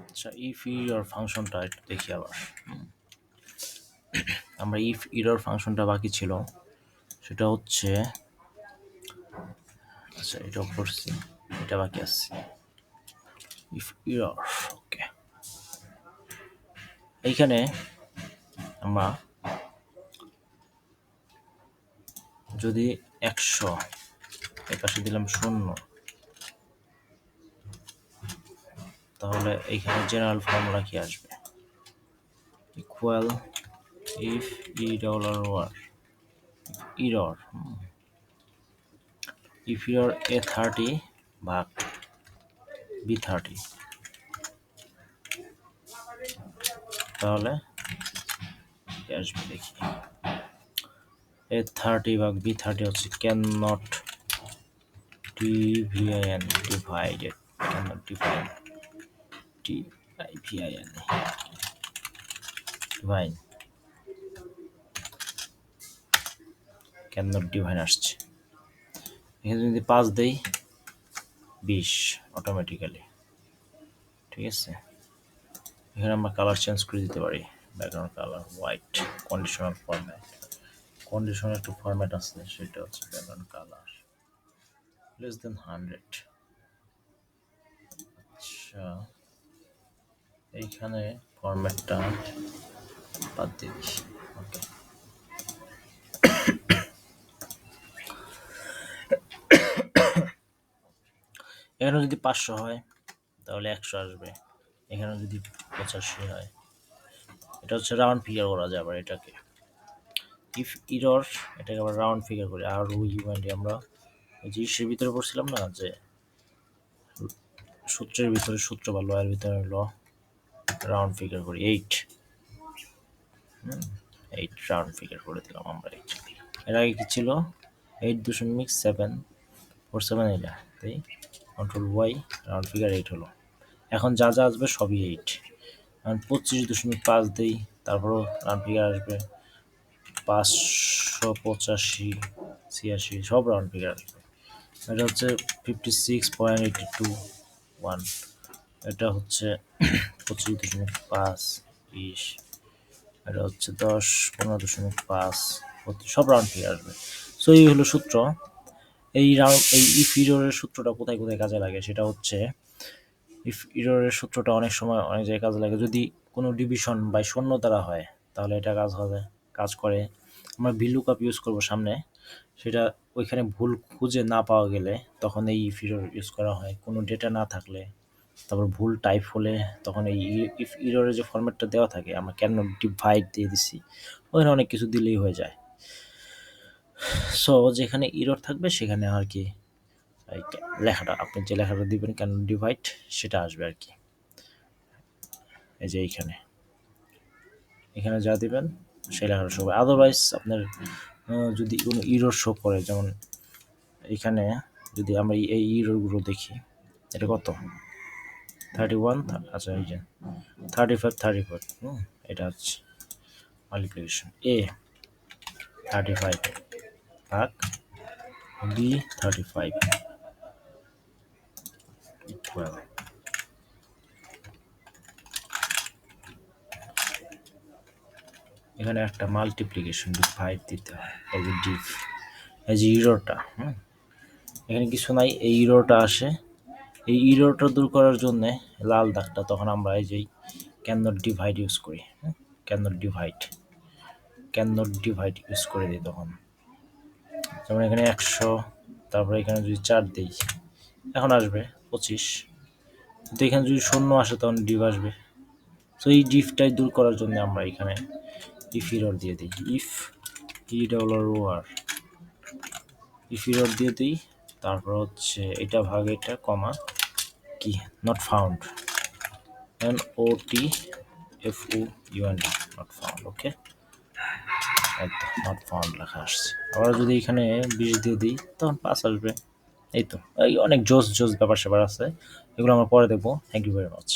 আচ্ছা, if error ফাংশনটা একটু দেখি আবার। আমরা ইফ ইরর ফাংশনটা বাকি ছিল, সেটা হচ্ছে, আচ্ছা এটাও করছি, এটা বাকি আছে। ইফ ইরর, ওকে। এইখানে আমরা যদি 100 এপাশে দিলাম 0, তাহলে এইখানে জেনারেল ফর্মুলা কি আসবে? Equal if E dollar or error, if error A30 ভাগ B30, তাহলে কি আসবে দেখি। A30 ভাগ B30 হচ্ছে ক্যান নট ডিভিআইএন ডিভাইডেড, ক্যান নট ডিভাইড ডিভিআইএন ডিভাইন, ক্যান নট ডিভাইন আসছে। এখানে যদি 5 দেই 20 অটোমেটিক্যালি, ঠিক আছে। এখানে আমরা কালার চেঞ্জ করে দিতে পারি, background colour white, conditional format, conditional একটু ফরম্যাট আছে, সেটা হচ্ছে ব্যাকগ্রাউন্ড কালার লেস দেন 100। আচ্ছা, এইখানে ফরম্যাটটা বাদ দিয়ে দিই, ওকে। এখানে যদি 500 হয় তাহলে 100 আসবে, এখানে যদি 85 হয়, এটা হচ্ছে রাউন্ড ফিগার করা যায় আবার এটাকে। ইফ ইরর, এটাকে আবার রাউন্ড ফিগার করি। আর ইউএনডি আমরা ওই যে ইসের ভিতরে পড়ছিলাম না, যে সূত্রের ভিতরে সূত্র বা লয়ের ভিতরে ল, রাউন্ড ফিগার করি 8, 8 রাউন্ড ফিগার করে দিলাম আমরা 8। এর আগে কি ছিল 8.747, এটা তাই কন্ট্রোল ওয়াই, রাউন্ড ফিগার 8 হলো। এখন যা যা আসবে সবই 8। এখন 25.5 দিই, তারপরও রাউন্ড ফিগার আসবে 585, 86, সব রাউন্ড ফিগার আসবে। এটা হচ্ছে 56.821, এটা হচ্ছে 25.5, 20, এটা হচ্ছে 10, 15.5, সব রাউন্ড ফিগার আসবে। সো এই হলো সূত্র। এই ইফ ইররের সূত্রটা কোথায় কোথায় কাজে লাগে, সেটা হচ্ছে ইফ ইররের সূত্রটা অনেক সময় অনেক জায়গায় কাজে লাগে। যদি কোনো ডিভিশন বা শূন্য দ্বারা হয় তাহলে এটা কাজ করে। আমরা ভিলুকআপ ইউজ করব সামনে, সেটা ওইখানে ভুল খুঁজে না পাওয়া গেলে তখন এই ইফ ইরর ইউজ করা হয়। কোনো ডেটা না থাকলে, তারপর ভুল টাইপ হলে, তখন এই ইফ ইররের যে ফরম্যাটটা দেওয়া থাকে, আমরা ক্যান নট ডিভাইড দিয়ে দিছি, ওখানে অনেক কিছু দিলেই হয়ে যায়। সো যেখানে ইরর থাকবে সেখানে আর কি লেখাটা, আপনি যে লেখাটা দিবেন ক্যান নট ডিভাইড, সেটা আসবে আর কি। এই যে এখানে যা দিবেন সেই লেখাটা শো হবে। আদারওয়াইজ আপনার যদি কোনো ইরর শো করে, যেমন এখানে যদি আমরা এই ইররগুলো দেখি, এটা কত 31, আচ্ছা এই যে 35, এটা হচ্ছে মাল্টিপ্লিকেশন এ 35 ভাগ বি 35 ইকুয়াল, এখানে একটা মাল্টিপ্লিকেশন ডিভাইড দিতে হয়, এই যে ডিভ, এই যে ইরোটা, এখানে কিছু নাই, এই ইরোটা আসে। এই ইরোটা দূর করার জন্যে লাল দাগটা, তখন আমরা এই যে ক্যান নট ডিভাইড ইউজ করি, ক্যান নট ডিভাইড ইউজ করে দিই তখন। যেমন এখানে 100, তারপরে এখানে যদি 4 দিই, এখন আসবে 25, কিন্তু এখানে যদি শূন্য আসে তখন ডিভ আসবে। তো এই ডিভটাই দূর করার জন্য আমরা এখানে ইফ ইরর দিয়ে দিই, ইফ ইরর ইফ ইরর দিয়ে দিই, তারপর হচ্ছে এটা ভাগ এটা কমা কি not found, NOTFOUND, not found, okay. একদম নট ফাউন্ড লেখা আসছে। আবার যদি এখানে 20 দিয়ে দিই তখন 5 আসবে। এই তো, এই অনেক জোস ব্যাপার স্যাপার আছে, এগুলো আমরা পরে দেখবো। Thank you very much.